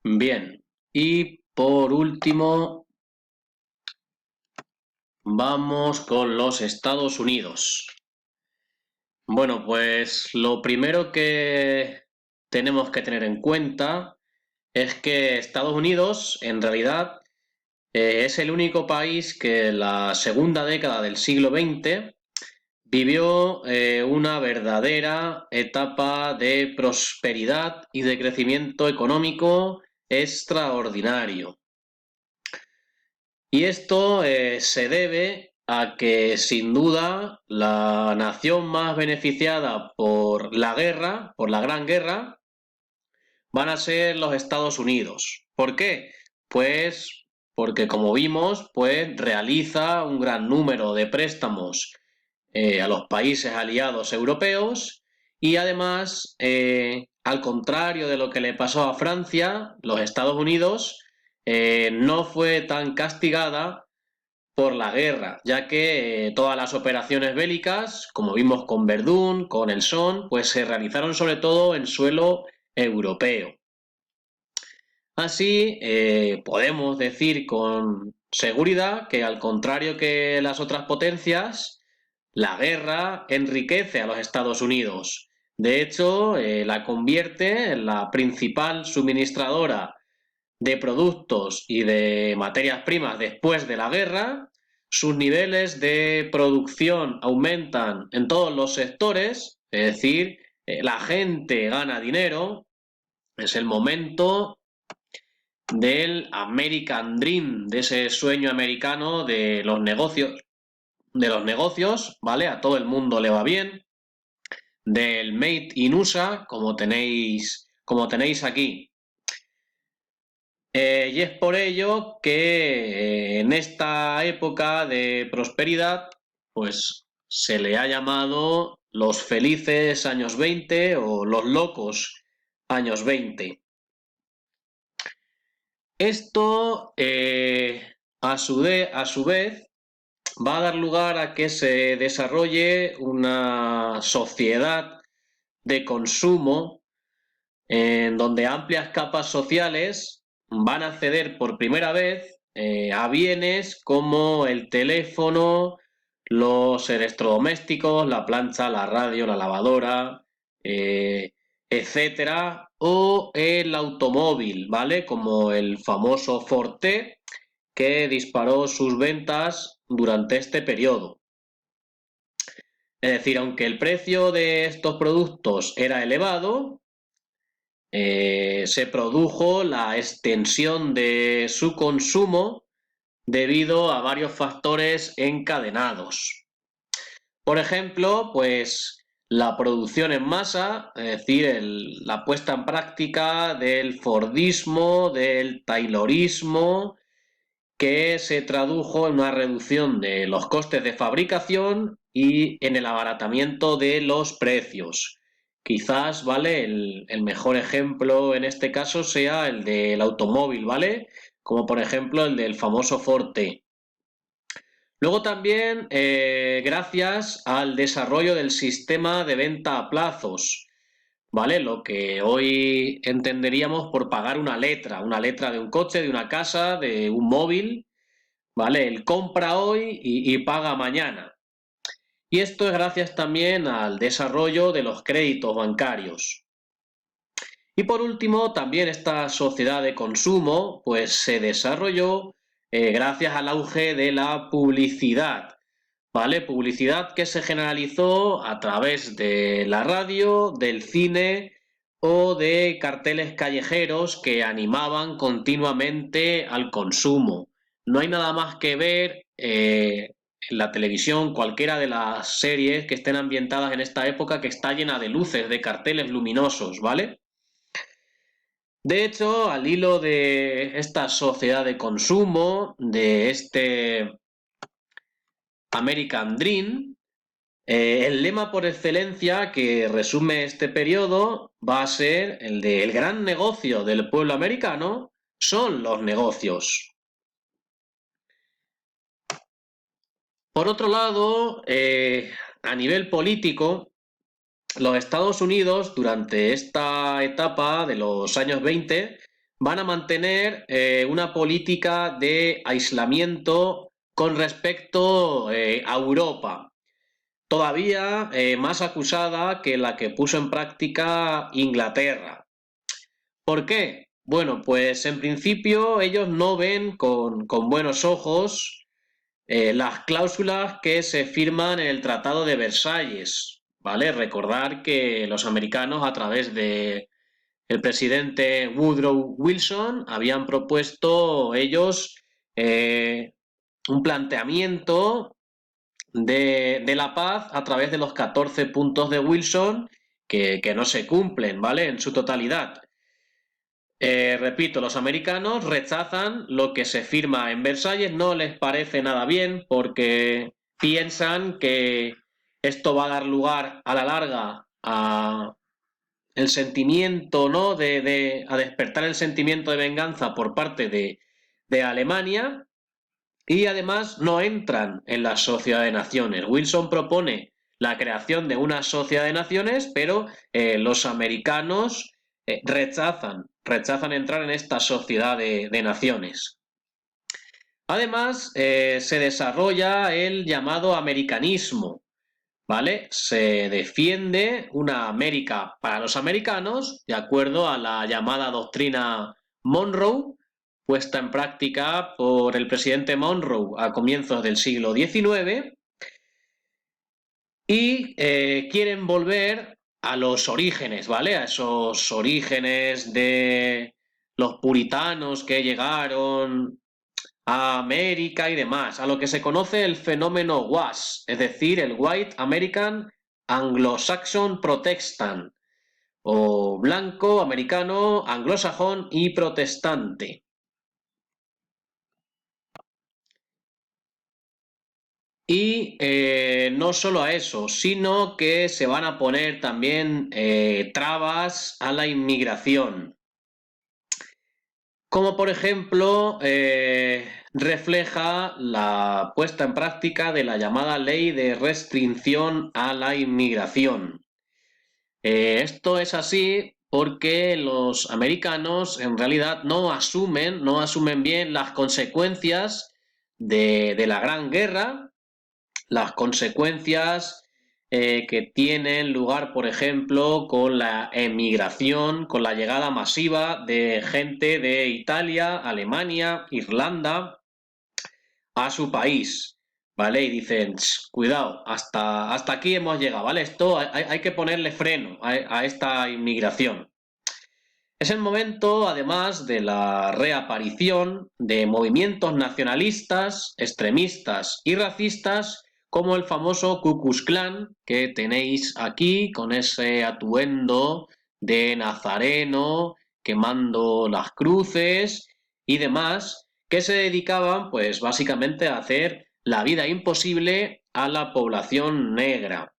Bien, y por último, vamos con los Estados Unidos. Bueno, pues lo primero que tenemos que tener en cuenta es que Estados Unidos, en realidad, es el único país que en la segunda década del siglo XX vivió una verdadera etapa de prosperidad y de crecimiento económico extraordinario. Y esto se debe a que, sin duda, la nación más beneficiada por la guerra, por la Gran Guerra, van a ser los Estados Unidos. ¿Por qué? Pues porque, como vimos, pues realiza un gran número de préstamos a los países aliados europeos y además, al contrario de lo que le pasó a Francia, los Estados Unidos no fue tan castigada por la guerra, ya que todas las operaciones bélicas, como vimos con Verdún, con el Somme, pues se realizaron sobre todo en suelo europeo. Así, podemos decir con seguridad que, al contrario que las otras potencias, la guerra enriquece a los Estados Unidos. De hecho, la convierte en la principal suministradora de productos y de materias primas después de la guerra. Sus niveles de producción aumentan en todos los sectores, es decir, la gente gana dinero. Es el momento del American Dream, de ese sueño americano de los negocios, ¿vale? A todo el mundo le va bien, del Made in USA, como tenéis aquí. Y es por ello que en esta época de prosperidad, pues se le ha llamado los felices años 20 o los locos años 20. Esto, a su vez, va a dar lugar a que se desarrolle una sociedad de consumo en donde amplias capas sociales van a acceder por primera vez a bienes como el teléfono, los electrodomésticos, la plancha, la radio, la lavadora, etcétera, o el automóvil, ¿vale? Como el famoso Forte, que disparó sus ventas durante este periodo. Es decir, aunque el precio de estos productos era elevado, se produjo la extensión de su consumo debido a varios factores encadenados. Por ejemplo, pues la producción en masa, es decir, la puesta en práctica del Fordismo, del Taylorismo, que se tradujo en una reducción de los costes de fabricación y en el abaratamiento de los precios. Quizás, ¿vale? El mejor ejemplo en este caso sea el del automóvil, ¿vale? Como por ejemplo el del famoso Forte. Luego también, gracias al desarrollo del sistema de venta a plazos, ¿vale? Lo que hoy entenderíamos por pagar una letra de un coche, de una casa, de un móvil, ¿vale? Él compra hoy y paga mañana. Y esto es gracias también al desarrollo de los créditos bancarios. Y por último, también esta sociedad de consumo pues se desarrolló gracias al auge de la publicidad, ¿vale? Publicidad que se generalizó a través de la radio, del cine o de carteles callejeros que animaban continuamente al consumo. No hay nada más que ver en la televisión, cualquiera de las series que estén ambientadas en esta época, que está llena de luces, de carteles luminosos, ¿vale? De hecho, al hilo de esta sociedad de consumo, de este American Dream, el lema por excelencia que resume este periodo va a ser el de el gran negocio del pueblo americano son los negocios. Por otro lado, a nivel político, los Estados Unidos durante esta etapa de los años 20 van a mantener una política de aislamiento con respecto a Europa, todavía más acusada que la que puso en práctica Inglaterra. ¿Por qué? Bueno, pues en principio ellos no ven con buenos ojos las cláusulas que se firman en el Tratado de Versalles, ¿vale? Recordar que los americanos, a través de el presidente Woodrow Wilson, habían propuesto ellos eh, un planteamiento de la paz a través de los 14 puntos de Wilson que no se cumplen, ¿vale? En su totalidad. Repito, los americanos rechazan lo que se firma en Versalles, no les parece nada bien porque piensan que esto va a dar lugar a la larga a el sentimiento, ¿no? A despertar el sentimiento de venganza por parte de Alemania, y además no entran en la Sociedad de Naciones. Wilson propone la creación de una Sociedad de Naciones, pero los americanos rechazan entrar en esta Sociedad de Naciones. Además, se desarrolla el llamado americanismo, ¿vale? Se defiende una América para los americanos, de acuerdo a la llamada doctrina Monroe, puesta en práctica por el presidente Monroe a comienzos del siglo XIX, y quieren volver a los orígenes, ¿vale? A esos orígenes de los puritanos que llegaron a América y demás, a lo que se conoce el fenómeno WAS, es decir, el White American Anglo-Saxon Protestant, o blanco, americano, anglosajón y protestante. Y no solo a eso, sino que se van a poner también trabas a la inmigración. Como por ejemplo refleja la puesta en práctica de la llamada Ley de Restricción a la Inmigración. Esto es así porque los americanos en realidad no asumen bien las consecuencias de la Gran Guerra, las consecuencias que tienen lugar, por ejemplo, con la emigración, con la llegada masiva de gente de Italia, Alemania, Irlanda a su país, ¿vale? Y dicen, cuidado, hasta aquí hemos llegado, ¿vale? Esto hay que ponerle freno a esta inmigración. Es el momento, además, de la reaparición de movimientos nacionalistas, extremistas y racistas, como el famoso Ku Klux Klan que tenéis aquí, con ese atuendo de nazareno, quemando las cruces y demás, que se dedicaban, pues, básicamente a hacer la vida imposible a la población negra.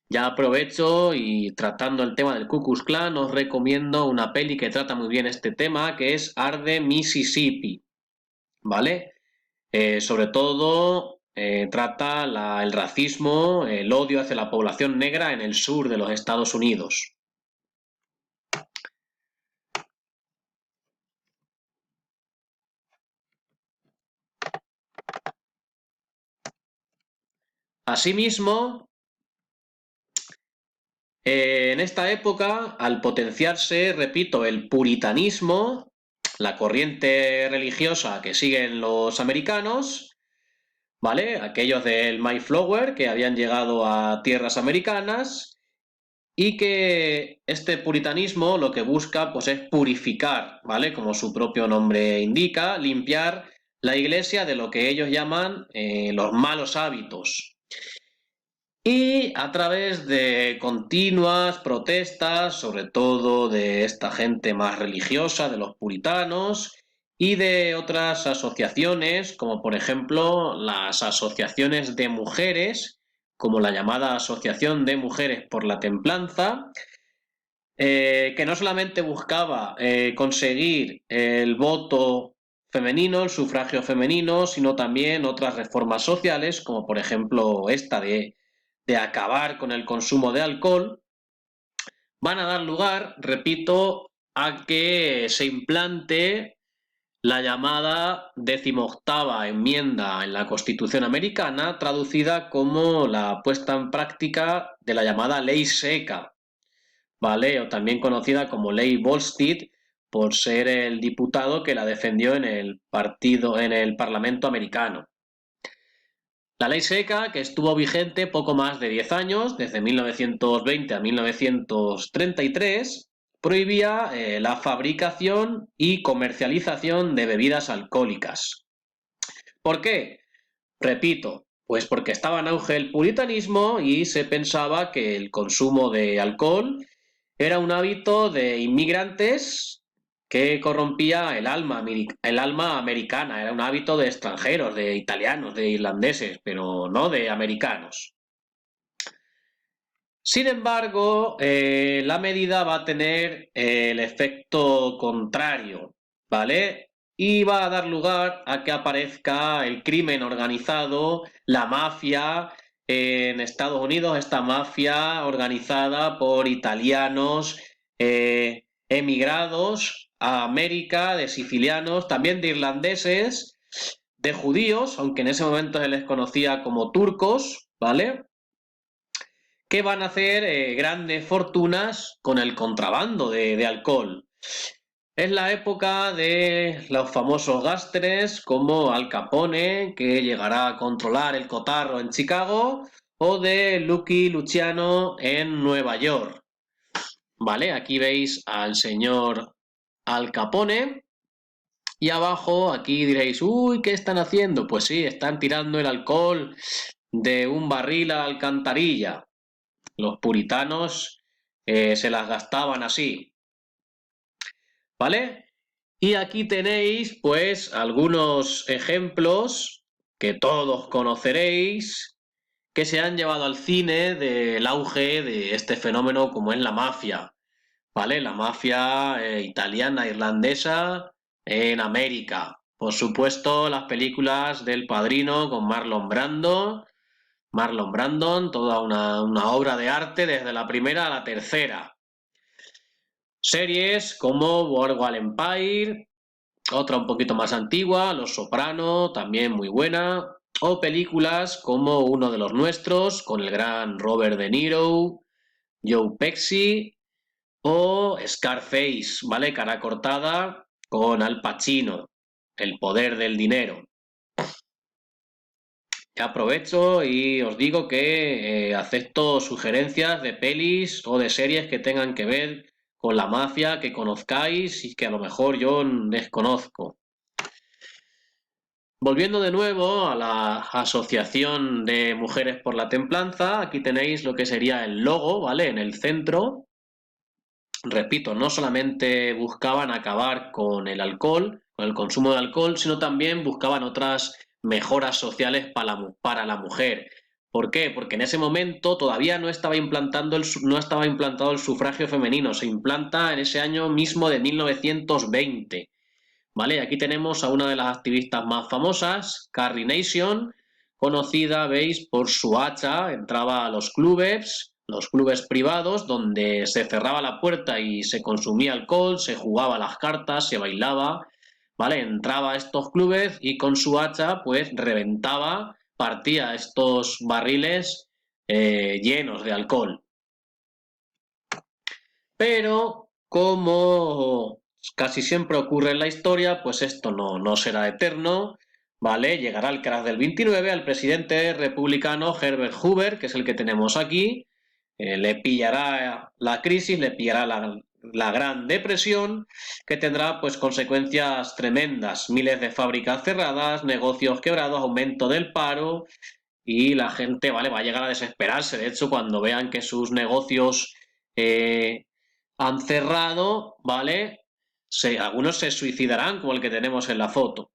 Ya aprovecho y tratando el tema del Ku Klux Klan, os recomiendo una peli que trata muy bien este tema, que es Arde, Mississippi, ¿vale? Sobre todo trata el racismo, el odio hacia la población negra en el sur de los Estados Unidos. Asimismo, en esta época, al potenciarse, repito, el puritanismo, la corriente religiosa que siguen los americanos, ¿vale? Aquellos del Mayflower que habían llegado a tierras americanas y que este puritanismo lo que busca pues es purificar, ¿vale? Como su propio nombre indica, limpiar la iglesia de lo que ellos llaman los malos hábitos. Y a través de continuas protestas, sobre todo de esta gente más religiosa, de los puritanos, y de otras asociaciones, como por ejemplo las asociaciones de mujeres, como la llamada Asociación de Mujeres por la Templanza, que no solamente buscaba conseguir el voto femenino, el sufragio femenino, sino también otras reformas sociales, como por ejemplo esta de acabar con el consumo de alcohol, van a dar lugar, repito, a que se implante la llamada 18ª enmienda en la Constitución americana, traducida como la puesta en práctica de la llamada ley seca, ¿vale? O también conocida como ley Volstead, por ser el diputado que la defendió en el Parlamento americano. La ley seca, que estuvo vigente poco más de 10 años, desde 1920 a 1933, prohibía la fabricación y comercialización de bebidas alcohólicas. ¿Por qué? Repito, pues porque estaba en auge el puritanismo y se pensaba que el consumo de alcohol era un hábito de inmigrantes que corrompía el alma americana, era un hábito de extranjeros, de italianos, de irlandeses, pero no de americanos. Sin embargo, la medida va a tener el efecto contrario, ¿vale? Y va a dar lugar a que aparezca el crimen organizado, la mafia en Estados Unidos, esta mafia organizada por italianos emigrados a América, de sicilianos, también de irlandeses, de judíos, aunque en ese momento se les conocía como turcos, ¿vale? Que van a hacer grandes fortunas con el contrabando de alcohol. Es la época de los famosos gángsters como Al Capone, que llegará a controlar el cotarro en Chicago, o de Lucky Luciano en Nueva York. Vale, aquí veis al señor Al Capone. Y abajo, aquí diréis, uy, ¿qué están haciendo? Pues sí, están tirando el alcohol de un barril a la alcantarilla. Los puritanos se las gastaban así, ¿vale? Y aquí tenéis, pues, algunos ejemplos que todos conoceréis, que se han llevado al cine del auge de este fenómeno como es la mafia, ¿vale? La mafia italiana, irlandesa en América. Por supuesto, las películas del Padrino con Marlon Brandon, toda una obra de arte desde la primera a la tercera. Series como Boardwalk Empire, otra un poquito más antigua, Los Soprano, también muy buena, o películas como Uno de los Nuestros, con el gran Robert De Niro, Joe Pesci, o Scarface, ¿vale? Cara cortada, con Al Pacino, El poder del dinero. Aprovecho y os digo que acepto sugerencias de pelis o de series que tengan que ver con la mafia, que conozcáis y que a lo mejor yo desconozco. Volviendo de nuevo a la Asociación de Mujeres por la Templanza, aquí tenéis lo que sería el logo, ¿vale? En el centro. Repito, no solamente buscaban acabar con el alcohol, con el consumo de alcohol, sino también buscaban otras mejoras sociales para la mujer. ¿Por qué? Porque en ese momento todavía no estaba implantado el sufragio femenino, se implanta en ese año mismo de 1920. ¿Vale? Aquí tenemos a una de las activistas más famosas, Carrie Nation, conocida, veis, por su hacha, entraba a los clubes privados, donde se cerraba la puerta y se consumía alcohol, se jugaba las cartas, se bailaba, ¿vale? Entraba a estos clubes y con su hacha, pues, reventaba, partía estos barriles llenos de alcohol. Pero, como casi siempre ocurre en la historia, pues esto no será eterno, ¿vale? Llegará el crash del 29, al presidente republicano Herbert Hoover, que es el que tenemos aquí, le pillará la crisis, le pillará la Gran Depresión, que tendrá pues consecuencias tremendas, miles de fábricas cerradas, negocios quebrados, aumento del paro y la gente, ¿vale? Va a llegar a desesperarse. De hecho, cuando vean que sus negocios han cerrado, ¿vale? Algunos se suicidarán, como el que tenemos en la foto.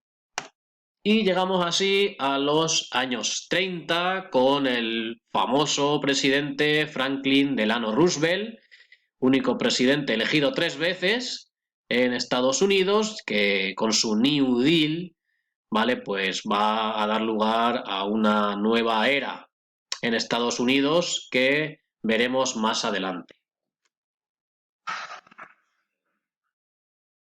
Y llegamos así a los años 30 con el famoso presidente Franklin Delano Roosevelt, único presidente elegido 3 veces en Estados Unidos, que con su New Deal, ¿vale? Pues va a dar lugar a una nueva era en Estados Unidos que veremos más adelante.